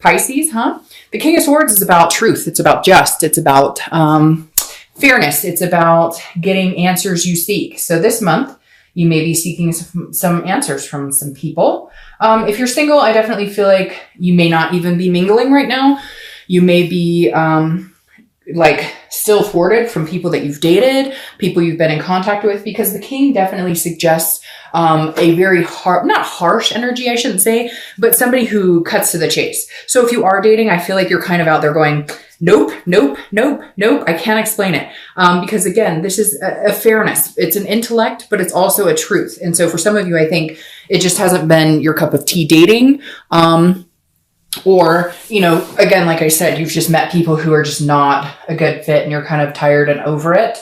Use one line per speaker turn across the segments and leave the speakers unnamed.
Pisces, huh? The King of Swords is about truth. It's about just. It's about fairness. It's about getting answers you seek. So this month, you may be seeking some answers from some people. If you're single, I definitely feel like you may not even be mingling right now. You may be like still thwarted from people that you've dated, people you've been in contact with, because the King definitely suggests a very not harsh energy, I shouldn't say, but somebody who cuts to the chase. So if you are dating, I feel like you're kind of out there going, nope, nope, nope, nope. I can't explain it. Because again, this is a fairness. It's an intellect, but it's also a truth. And so for some of you, I think it just hasn't been your cup of tea dating. Or, you know, again, like I said, you've just met people who are just not a good fit and you're kind of tired and over it.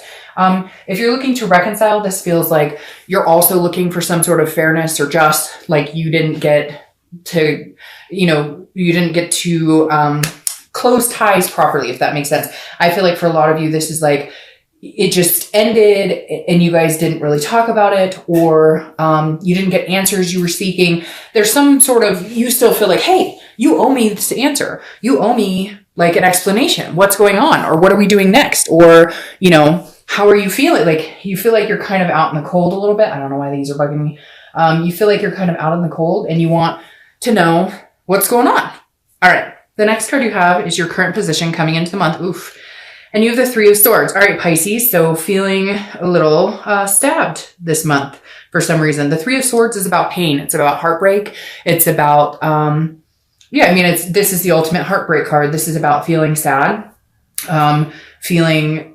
If you're looking to reconcile, this feels like you're also looking for some sort of fairness or just like you didn't get to, close ties properly, if that makes sense. I feel like for a lot of you, this is like, it just ended and you guys didn't really talk about it, or you didn't get answers you were seeking. There's some sort of, you still feel like, hey, you owe me this answer. You owe me like an explanation. What's going on? Or what are we doing next? Or, you know, how are you feeling? Like you feel like you're kind of out in the cold a little bit. I don't know why these are bugging me. You feel like you're kind of out in the cold and you want to know what's going on. All right. The next card you have is your current position coming into the month. Oof. And you have the Three of Swords. All right, Pisces. So feeling a little stabbed this month for some reason. The Three of Swords is about pain. It's about heartbreak. It's about, this is the ultimate heartbreak card. This is about feeling sad, feeling,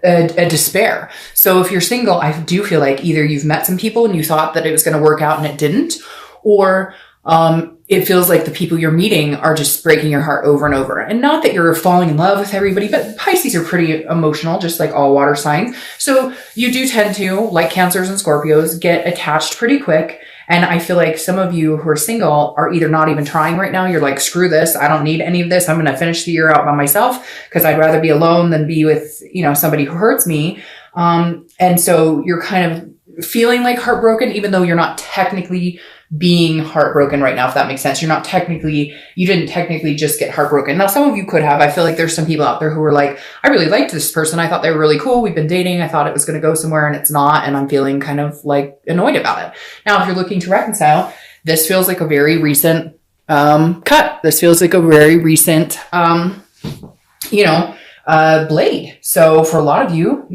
a despair. So if you're single, I do feel like either you've met some people and you thought that it was going to work out and it didn't, or it feels like the people you're meeting are just breaking your heart over and over. And not that you're falling in love with everybody, but Pisces are pretty emotional, just like all water signs. So you do tend to, like Cancers and Scorpios, get attached pretty quick. And I feel like some of you who are single are either not even trying right now. You're like, screw this. I don't need any of this. I'm going to finish the year out by myself because I'd rather be alone than be with, somebody who hurts me. And so you're kind of feeling like heartbroken, even though you're not technically being heartbroken right now, if that makes sense. You didn't technically just get heartbroken. Now, some of you could have. I feel like there's some people out there who are like, I really liked this person. I thought they were really cool. We've been dating. I thought it was going to go somewhere and it's not. And I'm feeling kind of like annoyed about it. Now, if you're looking to reconcile, this feels like a very recent cut. This feels like a very recent, blade. So for a lot of you,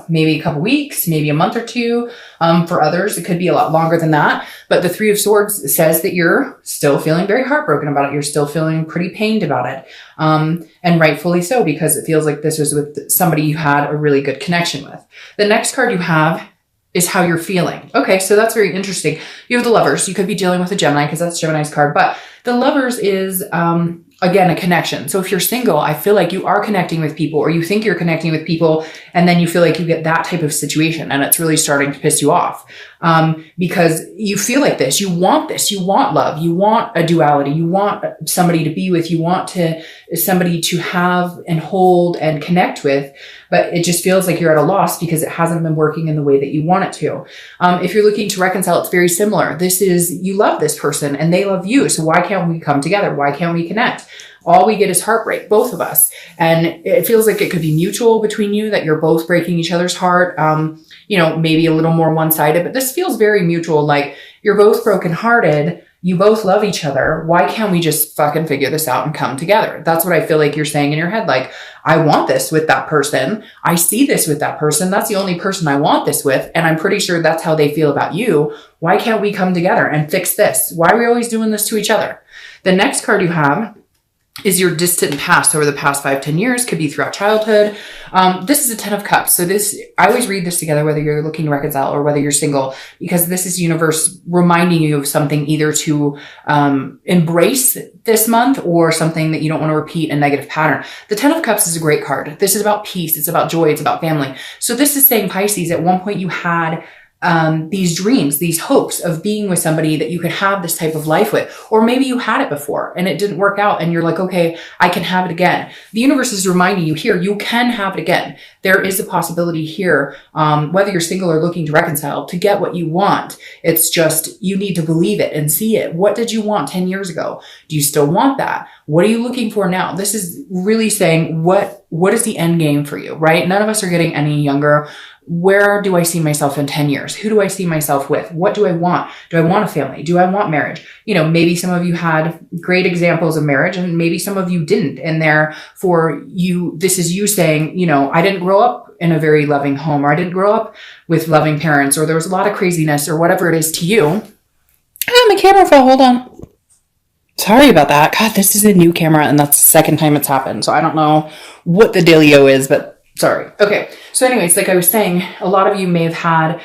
maybe a couple weeks, maybe a month or two. For others, it could be a lot longer than that. But the Three of Swords says that you're still feeling very heartbroken about it. You're still feeling pretty pained about it. And rightfully so, because it feels like this was with somebody you had a really good connection with. The next card you have is how you're feeling. Okay, so that's very interesting. You have the Lovers. You could be dealing with a Gemini because that's Gemini's card. But the Lovers is, again, a connection. So if you're single, I feel like you are connecting with people, or you think you're connecting with people, and then you feel like you get that type of situation and it's really starting to piss you off. Because you feel like this, you want love, you want a duality, you want somebody to be with, you want somebody to have and hold and connect with, but it just feels like you're at a loss because it hasn't been working in the way that you want it to. If you're looking to reconcile, it's very similar. This is, you love this person and they love you. So why can't we come together? Why can't we connect? All we get is heartbreak, both of us. And it feels like it could be mutual between you, that you're both breaking each other's heart. Maybe a little more one-sided, but this feels very mutual. Like you're both brokenhearted. You both love each other. Why can't we just fucking figure this out and come together? That's what I feel like you're saying in your head. Like, I want this with that person. I see this with that person. That's the only person I want this with. And I'm pretty sure that's how they feel about you. Why can't we come together and fix this? Why are we always doing this to each other? The next card you have is your distant past over the past 5-10 years, could be throughout childhood. This is a 10 of Cups. So I always read this together, whether you're looking to reconcile or whether you're single, because this is universe reminding you of something either to embrace this month or something that you don't want to repeat a negative pattern. The 10 of Cups is a great card. This is about peace. It's about joy. It's about family. So this is saying, Pisces, at one point you had these dreams, these hopes of being with somebody that you could have this type of life with. Or maybe you had it before and it didn't work out and you're like, okay, I can have it again. The universe is reminding you here, you can have it again. There is a possibility here, whether you're single or looking to reconcile, to get what you want. It's just, you need to believe it and see it. What did you want 10 years ago? Do you still want that? What are you looking for now? This is really saying, what is the end game for you, right? None of us are getting any younger. Where do I see myself in 10 years? Who do I see myself with? What do I want? Do I want a family? Do I want marriage? You know, maybe some of you had great examples of marriage and maybe some of you didn't. And therefore this is you saying, you know, I didn't grow up in a very loving home, or I didn't grow up with loving parents, or there was a lot of craziness, or whatever it is to you. Oh, my camera fell. Hold on. Sorry about that. God, this is a new camera and that's the second time it's happened. So I don't know what the dealio is, but sorry. Okay. So anyways, like I was saying, a lot of you may have had,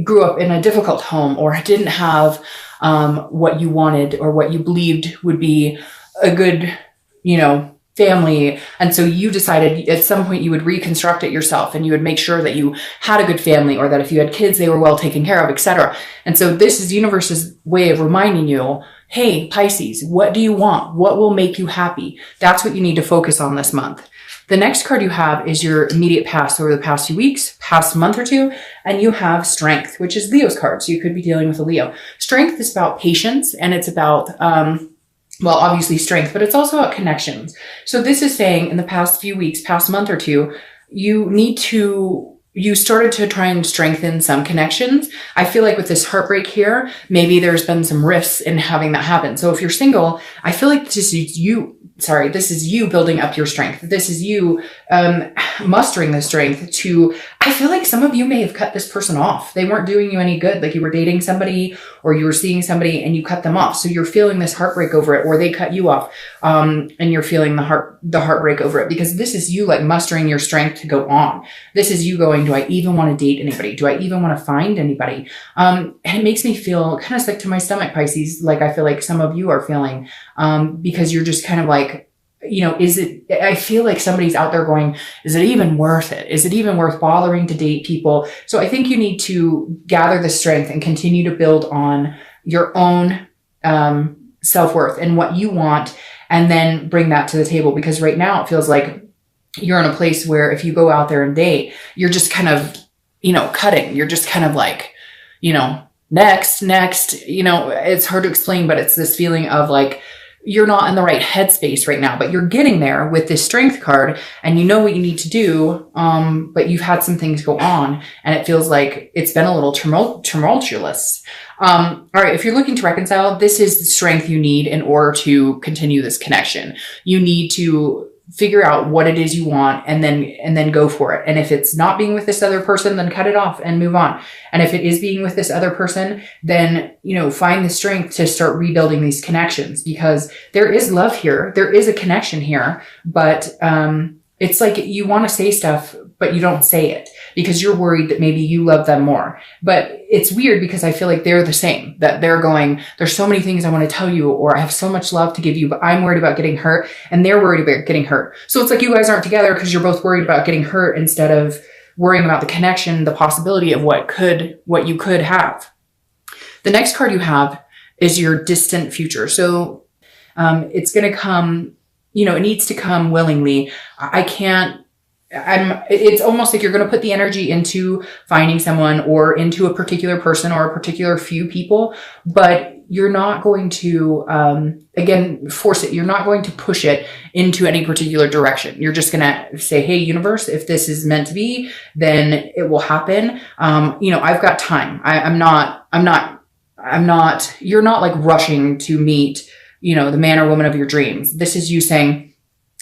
grew up in a difficult home or didn't have, what you wanted or what you believed would be a good, you know, family. And so you decided at some point you would reconstruct it yourself and you would make sure that you had a good family, or that if you had kids, they were well taken care of, etc. And so this is the universe's way of reminding you, hey, Pisces, what do you want? What will make you happy? That's what you need to focus on this month. The next card you have is your immediate past over the past few weeks, past month or two, and you have Strength, which is Leo's card. So you could be dealing with a Leo. Strength is about patience, and it's about, well, obviously strength, but it's also about connections. So this is saying in the past few weeks, past month or two, you started to try and strengthen some connections. I feel like with this heartbreak here, maybe there's been some rifts in having that happen. So if you're single, I feel like this is you building up your strength. This is you mustering the strength to, I feel like some of you may have cut this person off. They weren't doing you any good. Like you were dating somebody or you were seeing somebody and you cut them off. So you're feeling this heartbreak over it, or they cut you off. And you're feeling the heartbreak over it, because this is you like mustering your strength to go on. This is you going, do I even want to date anybody? Do I even want to find anybody? And it makes me feel kind of sick to my stomach, Pisces. Like I feel like some of you are feeling, because you're just kind of like, you know, I feel like somebody's out there going, is it even worth it? Is it even worth bothering to date people? So I think you need to gather the strength and continue to build on your own, self-worth and what you want, and then bring that to the table. Because right now it feels like you're in a place where if you go out there and date, you're just kind of, you know, cutting. You're just kind of like, you know, next, you know, it's hard to explain, but it's this feeling of like, you're not in the right headspace right now, but you're getting there with this Strength card and you know what you need to do. But you've had some things go on and it feels like it's been a little tumultuous. All right. If you're looking to reconcile, this is the strength you need in order to continue this connection. You need to figure out what it is you want and then go for it. And if it's not being with this other person, then cut it off and move on. And if it is being with this other person, then, you know, find the strength to start rebuilding these connections, because there is love here. There is a connection here, but, it's like you want to say stuff, but you don't say it because you're worried that maybe you love them more. But it's weird because I feel like they're the same, that they're going, there's so many things I want to tell you, or I have so much love to give you, but I'm worried about getting hurt and they're worried about getting hurt. So it's like you guys aren't together because you're both worried about getting hurt instead of worrying about the connection, the possibility of what you could have. The next card you have is your distant future. So, it's going to come, you know, it needs to come willingly. It's almost like you're going to put the energy into finding someone or into a particular person or a particular few people, but you're not going to, again, force it. You're not going to push it into any particular direction. You're just going to say, hey, universe, if this is meant to be, then it will happen. You know, I've got time. You're not like rushing to meet, you know, the man or woman of your dreams. This is you saying,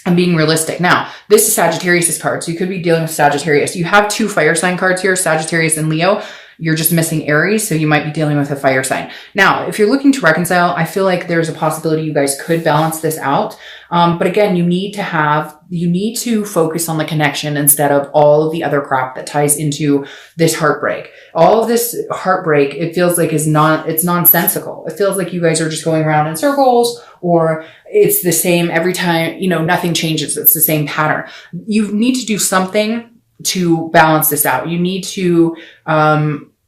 I'm being realistic. Now, this is Sagittarius's card. So you could be dealing with Sagittarius. You have 2 fire sign cards here, Sagittarius and Leo. You're just missing Aries. So you might be dealing with a fire sign. Now, if you're looking to reconcile, I feel like there's a possibility you guys could balance this out. But again, you need to focus on the connection instead of all of the other crap that ties into this heartbreak. All of this heartbreak, it feels like it's nonsensical. It feels like you guys are just going around in circles, or it's the same every time, you know, nothing changes. It's the same pattern. You need to do something to balance this out. You need to,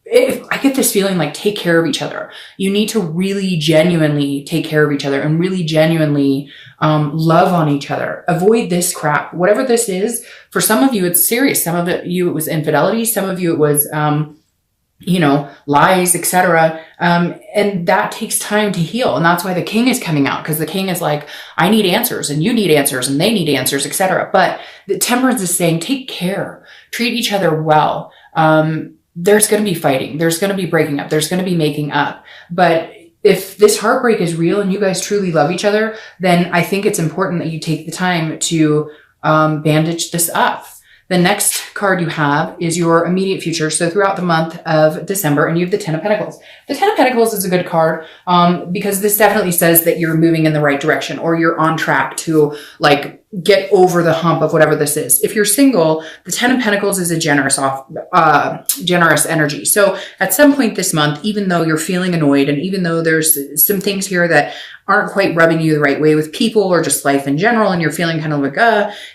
I get this feeling like take care of each other. You need to really genuinely take care of each other and really genuinely love on each other. Avoid this crap. Whatever this is, for some of you, it's serious. Some of you, it was infidelity. Some of you, it was, lies, etc. And that takes time to heal. And that's why the king is coming out, because the king is like, I need answers and you need answers and they need answers, etc. But the temperance is saying, take care, treat each other well. There's going to be fighting. There's going to be breaking up. There's going to be making up. But if this heartbreak is real and you guys truly love each other, then I think it's important that you take the time to bandage this up. The next card you have is your immediate future. So throughout the month of December, and you have the Ten of Pentacles. The Ten of Pentacles is a good card because this definitely says that you're moving in the right direction, or you're on track to like get over the hump of whatever this is. If you're single, the Ten of Pentacles is a generous energy. So at some point this month, even though you're feeling annoyed, and even though there's some things here that aren't quite rubbing you the right way with people or just life in general, and you're feeling kind of like,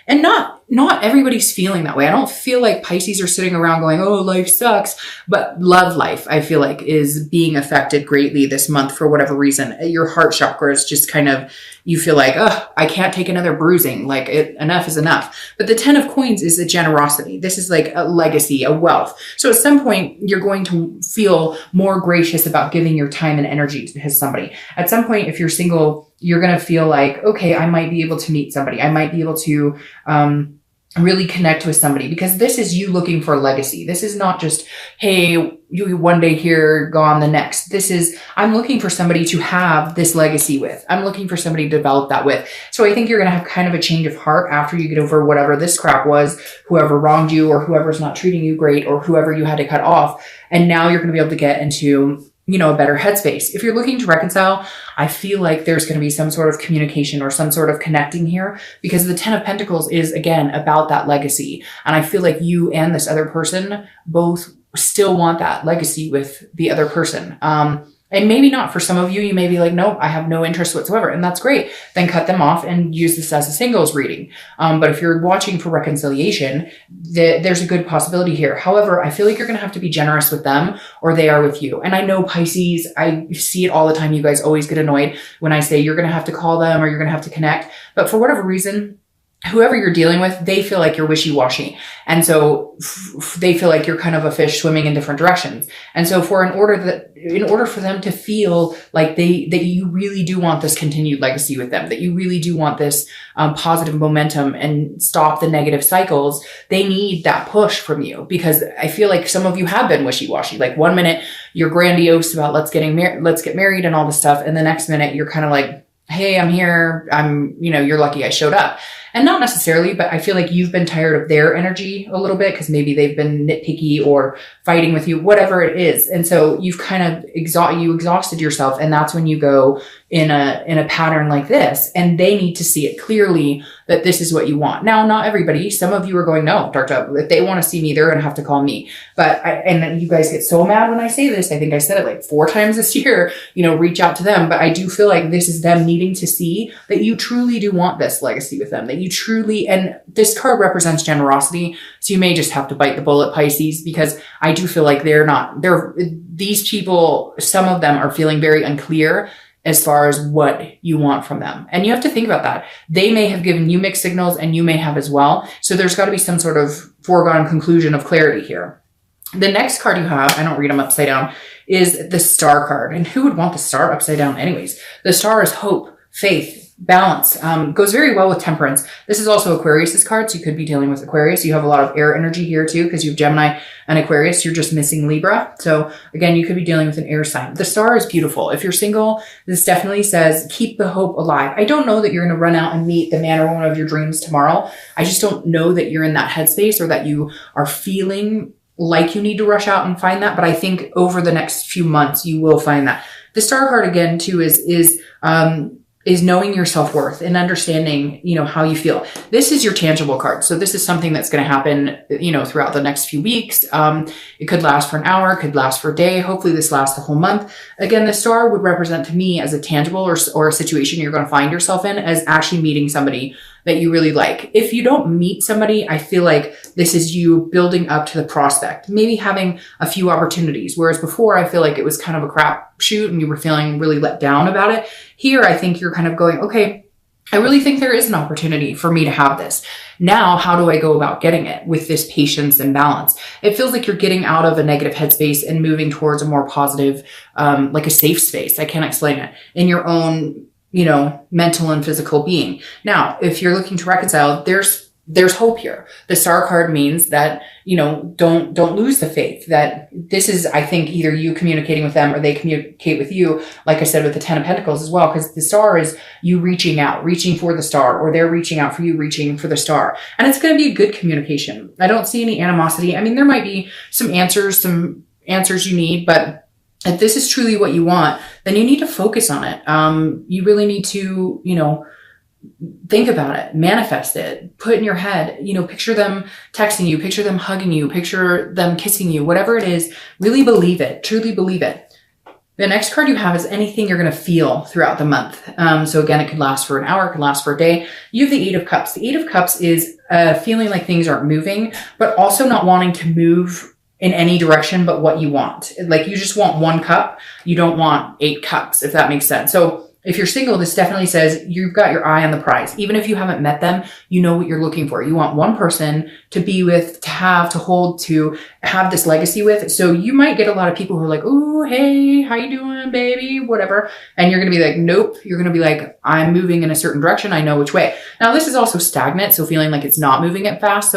and not everybody's feeling that way. I don't feel like Pisces are sitting around going, oh, life sucks, but love life, I feel like, is being affected greatly this month for whatever reason. Your heart chakra is just kind of, you feel like, oh, I can't take another bruising. Like enough is enough. But the Ten of Coins is a generosity. This is like a legacy, a wealth. So at some point you're going to feel more gracious about giving your time and energy to somebody. At some point, if you're single, you're going to feel like, okay, I might be able to meet somebody. I might be able to, really connect with somebody, because this is you looking for a legacy. This is not just, hey, you one day here, gone the next. This is, I'm looking for somebody to have this legacy with. I'm looking for somebody to develop that with. So I think you're going to have kind of a change of heart after you get over whatever this crap was, whoever wronged you, or whoever's not treating you great, or whoever you had to cut off. And now you're going to be able to get into, a better headspace. If you're looking to reconcile, I feel like there's going to be some sort of communication or some sort of connecting here, because the Ten of Pentacles is, again, about that legacy. And I feel like you and this other person both still want that legacy with the other person. And maybe not for some of you, you may be like, nope, I have no interest whatsoever. And that's great. Then cut them off and use this as a singles reading. But if you're watching for reconciliation, there's a good possibility here. However, I feel like you're going to have to be generous with them, or they are with you. And I know Pisces, I see it all the time. You guys always get annoyed when I say you're going to have to call them or you're going to have to connect. But for whatever reason, whoever you're dealing with, they feel like you're wishy-washy. And so they feel like you're kind of a fish swimming in different directions. And so in order for them to feel like that you really do want this continued legacy with them, that you really do want this positive momentum and stop the negative cycles, they need that push from you. Because I feel like some of you have been wishy-washy. Like one minute you're grandiose about let's get married and all this stuff. And the next minute you're kind of like, hey, I'm here. You're lucky I showed up. And not necessarily, but I feel like you've been tired of their energy a little bit, because maybe they've been nitpicky or fighting with you, whatever it is. And so you've kind of exhausted yourself. And that's when you go in a pattern like this, and they need to see it clearly that this is what you want. Now, not everybody, some of you are going, no, Dark Dove, if they want to see me, they're going to have to call me. And then you guys get so mad when I say this. I think I said it like 4 times this year, reach out to them. But I do feel like this is them needing to see that you truly do want this legacy with them, that you truly, and this card represents generosity. So you may just have to bite the bullet, Pisces, because I do feel like these people, some of them are feeling very unclear as far as what you want from them. And you have to think about that. They may have given you mixed signals, and you may have as well. So there's got to be some sort of foregone conclusion of clarity here. The next card you have, I don't read them upside down, is the Star card. And who would want the Star upside down anyways? The Star is hope, faith, balance, goes very well with Temperance. This is also Aquarius's card, so you could be dealing with Aquarius. You have a lot of air energy here too, because you have Gemini and Aquarius. You're just missing Libra. So again, you could be dealing with an air sign. The Star is beautiful. If you're single, this definitely says keep the hope alive. I don't know that you're going to run out and meet the man or woman of your dreams tomorrow. I just don't know that you're in that headspace, or that you are feeling like you need to rush out and find that. But I think over the next few months, you will find that. The Star card again too is knowing your self-worth and understanding, how you feel. This is your tangible card. So this is something that's going to happen, throughout the next few weeks. It could last for an hour, could last for a day. Hopefully this lasts the whole month. Again, the Star would represent to me as a tangible or a situation you're going to find yourself in, as actually meeting somebody that you really like. If you don't meet somebody, I feel like this is you building up to the prospect, maybe having a few opportunities. Whereas before, I feel like it was kind of a crap shoot and you were feeling really let down about it. Here, I think you're kind of going, okay, I really think there is an opportunity for me to have this. Now, how do I go about getting it with this patience and balance? It feels like you're getting out of a negative headspace and moving towards a more positive, like a safe space. I can't explain it, in your own, mental and physical being. Now, if you're looking to reconcile, there's hope here. The Star card means that, don't lose the faith that this is, I think, either you communicating with them or they communicate with you. Like I said, with the 10 of Pentacles as well, because the Star is you reaching out, reaching for the Star, or they're reaching out for you, reaching for the Star. And it's going to be a good communication. I don't see any animosity. I mean, there might be some answers you need, but if this is truly what you want, then you need to focus on it. You really need to, think about it, manifest it, put in your head, picture them texting you, picture them hugging you, picture them kissing you, whatever it is, really believe it, truly believe it. The next card you have is anything you're going to feel throughout the month. So again, it could last for an hour, it could last for a day. You have the 8 of Cups. The 8 of Cups is feeling like things aren't moving, but also not wanting to move in any direction but what you want. Like you just want 1 cup. You don't want 8 cups, if that makes sense. So if you're single, this definitely says you've got your eye on the prize. Even if you haven't met them, you know what you're looking for. You want one person to be with, to have, to hold, to have this legacy with. So you might get a lot of people who are like, oh, hey, how you doing, baby? Whatever. And you're going to be like, nope. You're going to be like, I'm moving in a certain direction. I know which way. Now, this is also stagnant. So feeling like it's not moving as fast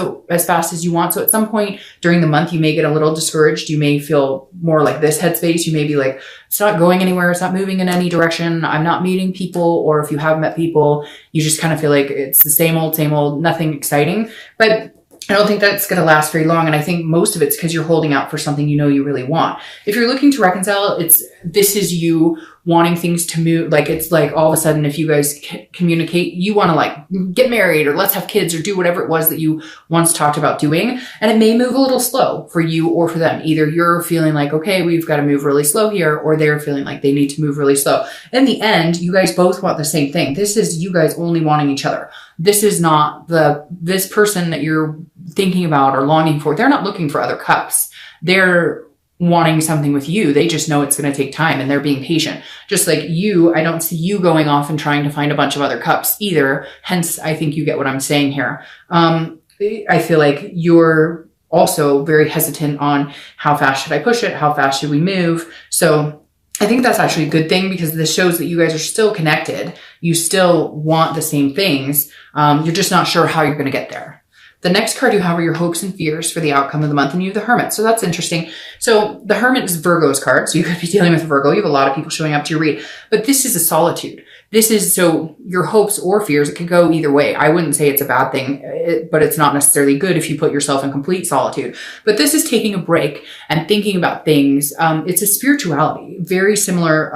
as you want. So at some point during the month, you may get a little discouraged. You may feel more like this headspace. You may be like, it's not going anywhere. It's not moving in any direction. I'm not meeting people. Or if you have met people, you just kind of feel like it's the same old, nothing exciting. But I don't think that's going to last very long. And I think most of it's because you're holding out for something you really want. If you're looking to reconcile, this is you wanting things to move. Like, it's like all of a sudden, if you guys communicate, you want to like get married or let's have kids or do whatever it was that you once talked about doing. And it may move a little slow for you or for them. Either you're feeling like, okay, we've got to move really slow here, or they're feeling like they need to move really slow. In the end, you guys both want the same thing. This is you guys only wanting each other. This is not this person that you're thinking about or longing for. They're not looking for other cups. They're wanting something with you. They just know it's going to take time and they're being patient. Just like you, I don't see you going off and trying to find a bunch of other cups either. Hence, I think you get what I'm saying here. I feel like you're also very hesitant on how fast should I push it? How fast should we move? So I think that's actually a good thing because this shows that you guys are still connected. You still want the same things. You're just not sure how you're going to get there. The next card you have are your hopes and fears for the outcome of the month, and you have the Hermit. So that's interesting. So the Hermit is Virgo's card. So you could be dealing with Virgo. You have a lot of people showing up to your read, but this is a solitude. This is so your hopes or fears. It could go either way. I wouldn't say it's a bad thing, but it's not necessarily good if you put yourself in complete solitude. But this is taking a break and thinking about things. It's a spirituality, very similar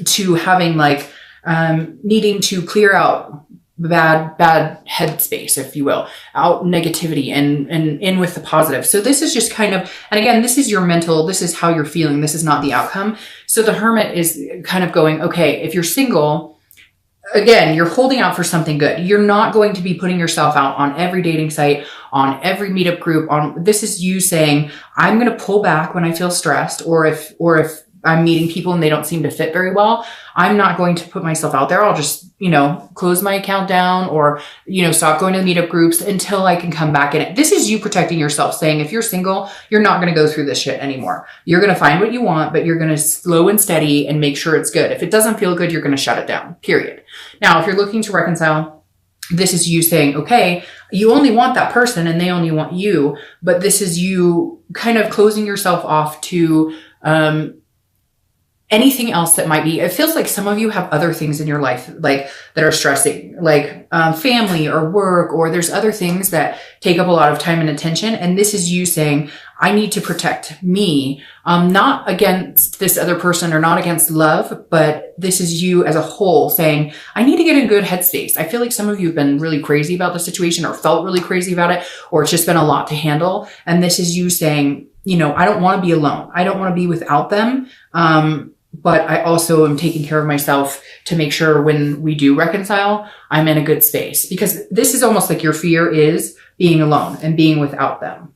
to having like needing to clear out bad headspace, if you will, out negativity and in with the positive. So this is just kind of, and again, this is your mental, this is how you're feeling. This is not the outcome. So the Hermit is kind of going, okay, if you're single, again, you're holding out for something good. You're not going to be putting yourself out on every dating site, on every meetup group. This is you saying, I'm going to pull back when I feel stressed, or if I'm meeting people and they don't seem to fit very well, I'm not going to put myself out there. I'll just, close my account down or, stop going to the meetup groups until I can come back in it. This is you protecting yourself, saying if you're single, you're not going to go through this shit anymore. You're going to find what you want, but you're going to slow and steady and make sure it's good. If it doesn't feel good, you're going to shut it down, period. Now, if you're looking to reconcile, this is you saying, okay, you only want that person and they only want you, but this is you kind of closing yourself off to, anything else that might be, it feels like some of you have other things in your life, like that are stressing, like family or work, or there's other things that take up a lot of time and attention. And this is you saying, I need to protect me, not against this other person or not against love, but this is you as a whole saying, I need to get in a good headspace. I feel like some of you have been really crazy about the situation or felt really crazy about it, or it's just been a lot to handle. And this is you saying, I don't want to be alone. I don't want to be without them. but I also am taking care of myself to make sure when we do reconcile, I'm in a good space, because this is almost like your fear is being alone and being without them.